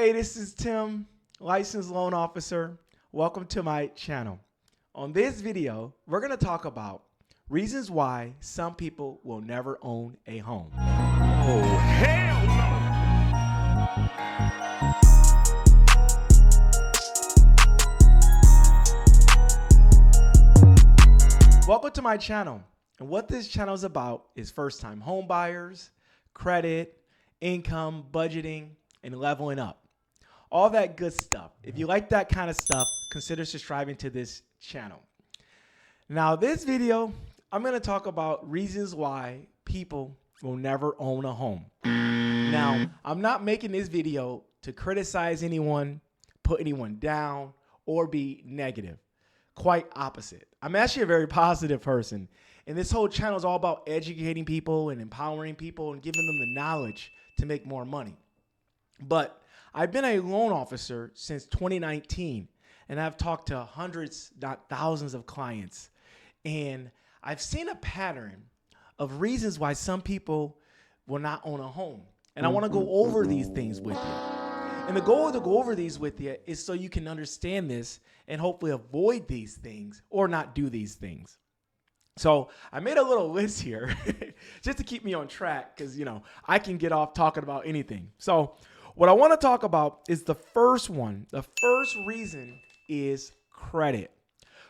Hey, this is Tim, licensed loan officer. Welcome to my channel. On this video, we're going to talk about reasons why some people will never own a home. Oh, hell no! Welcome to my channel. And what this channel is about is first-time home buyers, credit, income, budgeting, and leveling up. All that good stuff. If you like that kind of stuff, consider subscribing to this channel. Now, this video, I'm going to talk about reasons why people will never own a home. Now, I'm not making this video to criticize anyone, put anyone down, or be negative. Quite opposite. I'm actually a very positive person. And this whole channel is all about educating people and empowering people and giving them the knowledge to make more money. But I've been a loan officer since 2019, and I've talked to hundreds, not thousands of clients. And I've seen a pattern of reasons why some people will not own a home. And I want to go over these things with you. And the goal to go over these with you is so you can understand this and hopefully avoid these things or not do these things. So I made a little list here just to keep me on track because, I can get off talking about anything. So what I want to talk about is the first one. The first reason is credit.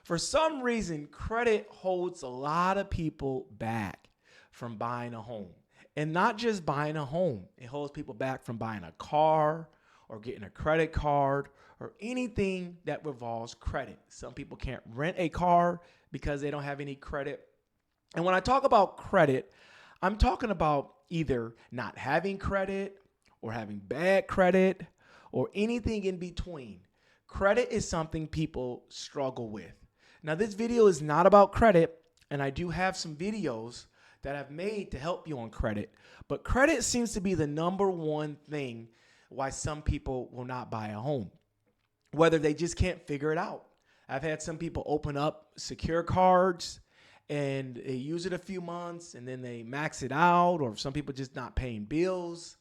For some reason, credit holds a lot of people back from buying a home. And not just buying a home. It holds people back from buying a car or getting a credit card or anything that revolves credit. Some people can't rent a car because they don't have any credit. And when I talk about credit, I'm talking about either not having credit or having bad credit or anything in between. Credit is something people struggle with. Now, this video is not about credit, and I do have some videos that I've made to help you on credit. But credit seems to be the number one thing why some people will not buy a home, whether they just can't figure it out. I've had some people open up secure cards and they use it a few months and then they max it out, or some people just not paying bills.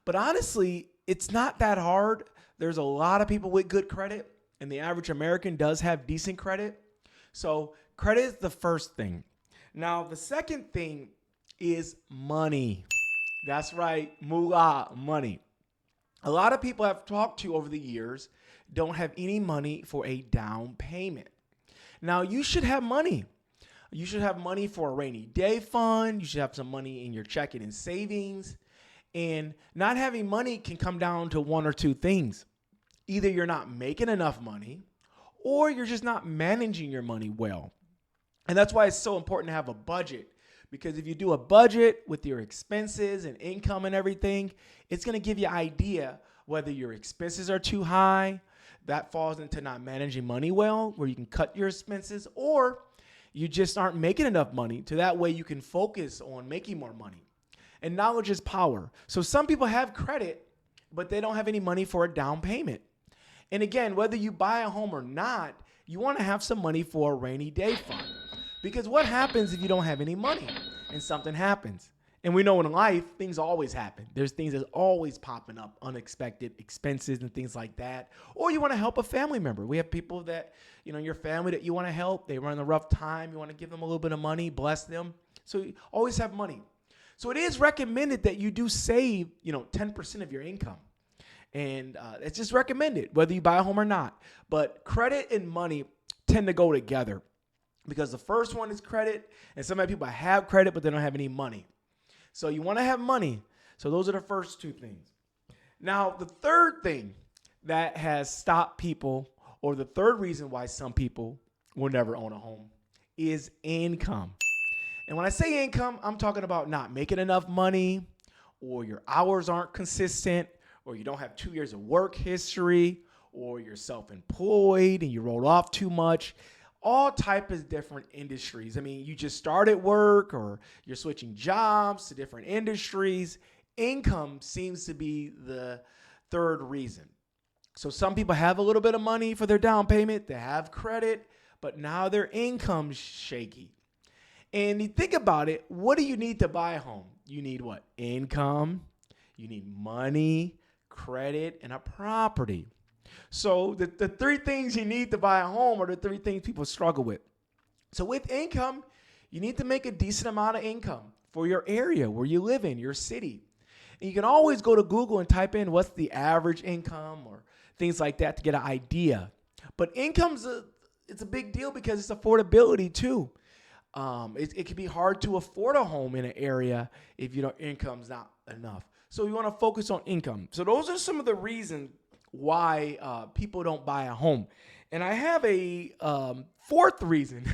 But honestly, it's not that hard. There's a lot of people with good credit, and the average American does have decent credit. So credit is the first thing. Now, the second thing is money. That's right, moolah, money. A lot of people I've talked to over the years don't have any money for a down payment. Now, you should have money. You should have money for a rainy day fund. You should have some money in your checking and savings. And not having money can come down to one or two things. Either you're not making enough money or you're just not managing your money well. And that's why it's so important to have a budget. Because if you do a budget with your expenses and income and everything, it's going to give you an idea whether your expenses are too high. That falls into not managing money well, where you can cut your expenses, or you just aren't making enough money, so that way you can focus on making more money. And knowledge is power. So some people have credit, but they don't have any money for a down payment. And again, whether you buy a home or not, you want to have some money for a rainy day fund. Because what happens if you don't have any money and something happens? And we know in life, things always happen. There's things that's always popping up, unexpected expenses and things like that. Or you want to help a family member. We have people that, your family that you want to help. They run a rough time. You want to give them a little bit of money, bless them. So you always have money. So it is recommended that you do save, 10% of your income. And it's just recommended, whether you buy a home or not. But credit and money tend to go together. Because the first one is credit, and some people have credit, but they don't have any money. So you want to have money. So those are the first two things. Now, the third thing that has stopped people, or the third reason why some people will never own a home, is income. And when I say income, I'm talking about not making enough money, or your hours aren't consistent, or you don't have 2 years of work history, or you're self-employed and you rolled off too much. All type of different industries. I mean, you just started work or you're switching jobs to different industries. Income seems to be the third reason. So some people have a little bit of money for their down payment. They have credit, but now their income's shaky. And you think about it, what do you need to buy a home? You need what? Income. You need money, credit, and a property. So the three things you need to buy a home are the three things people struggle with. So with income, you need to make a decent amount of income for your area where you live in, your city. And you can always go to Google and type in what's the average income or things like that to get an idea. But it's a big deal because it's affordability too. It can be hard to afford a home in an area if your income's not enough. So you want to focus on income. So those are some of the reasons why people don't buy a home. And I have a fourth reason.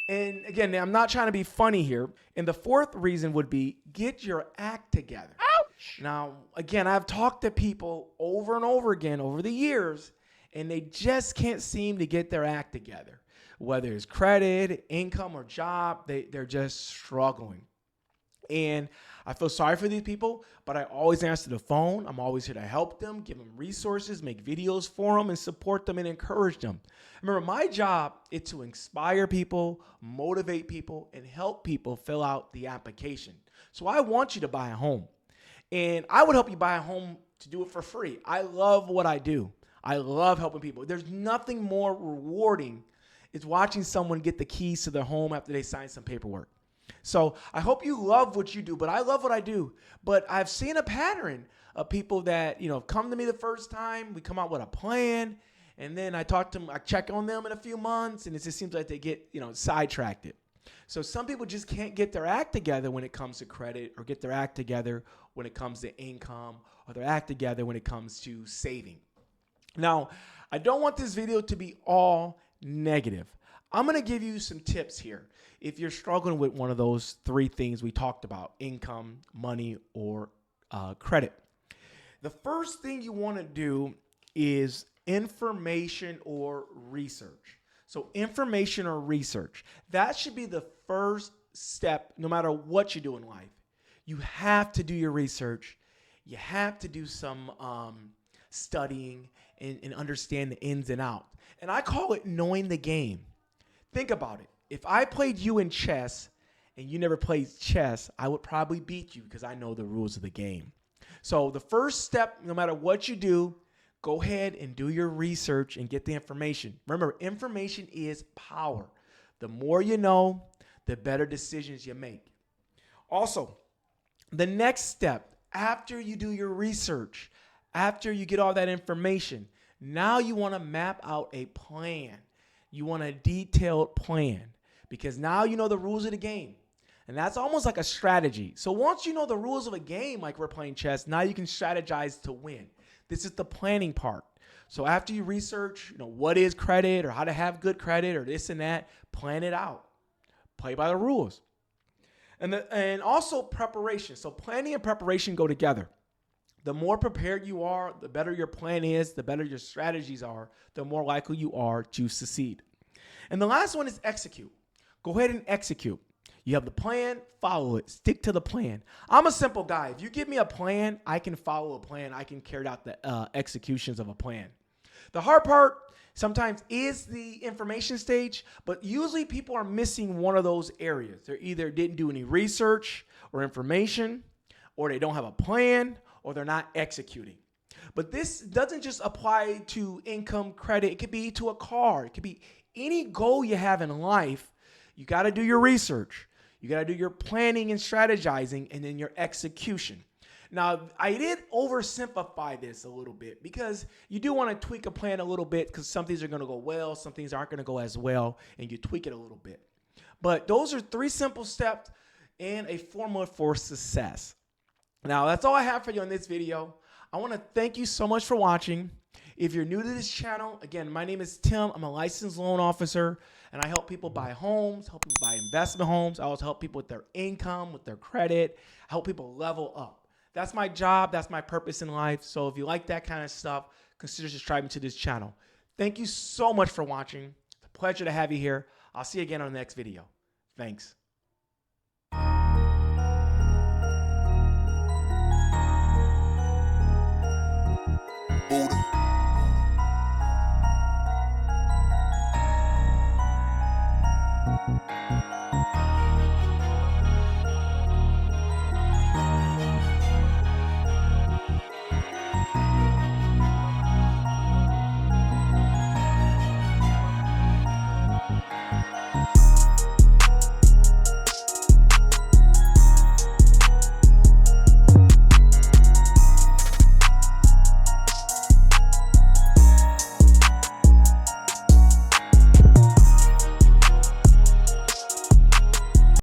And again, I'm not trying to be funny here. And the fourth reason would be get your act together. Ouch! Now, again, I've talked to people over and over again over the years, and they just can't seem to get their act together. Whether it's credit, income, or job, they're just struggling. And I feel sorry for these people, but I always answer the phone. I'm always here to help them, give them resources, make videos for them, and support them and encourage them. Remember, my job is to inspire people, motivate people, and help people fill out the application. So I want you to buy a home. And I would help you buy a home to do it for free. I love what I do. I love helping people. There's nothing more rewarding is watching someone get the keys to their home after they sign some paperwork. So I hope you love what you do, but I love what I do. But I've seen a pattern of people that, come to me the first time. We come out with a plan, and then I talk to them, I check on them in a few months, and it just seems like they get, sidetracked. So some people just can't get their act together when it comes to credit, or get their act together when it comes to income, or their act together when it comes to saving. Now, I don't want this video to be all negative. I'm going to give you some tips here if you're struggling with one of those three things we talked about: income, money, or credit. The first thing you want to do is information or research. So information or research, that should be the first step no matter what you do in life. You have to do your research. You have to do some studying and understand the ins and outs. And I call it knowing the game. Think about it. If I played you in chess and you never played chess, I would probably beat you because I know the rules of the game. So the first step, no matter what you do, go ahead and do your research and get the information. Remember, information is power. The more you know, the better decisions you make. Also, the next step, after you do your research, after you get all that information, now you want to map out a plan. You want a detailed plan because now you know the rules of the game. And that's almost like a strategy. So once you know the rules of a game, like we're playing chess, now you can strategize to win. This is the planning part. So after you research, what is credit or how to have good credit or this and that, plan it out. Play by the rules. And also preparation. So planning and preparation go together. The more prepared you are, the better your plan is, the better your strategies are, the more likely you are to succeed. And the last one is execute. Go ahead and execute. You have the plan, follow it. Stick to the plan. I'm a simple guy. If you give me a plan, I can follow a plan. I can carry out the executions of a plan. The hard part sometimes is the information stage, but usually people are missing one of those areas. They either didn't do any research or information, or they don't have a plan, or they're not executing. But this doesn't just apply to income, credit. It could be to a car. It could be any goal you have in life. You got to do your research. You got to do your planning and strategizing, and then your execution. Now, I did oversimplify this a little bit because you do want to tweak a plan a little bit because some things are going to go well, some things aren't going to go as well, and you tweak it a little bit. But those are 3 simple steps and a formula for success. Now, that's all I have for you on this video. I want to thank you so much for watching. If you're new to this channel, again, my name is Tim. I'm a licensed loan officer, and I help people buy homes, help people buy investment homes. I also help people with their income, with their credit, help people level up. That's my job. That's my purpose in life. So if you like that kind of stuff, consider subscribing to this channel. Thank you so much for watching. It's a pleasure to have you here. I'll see you again on the next video. Thanks.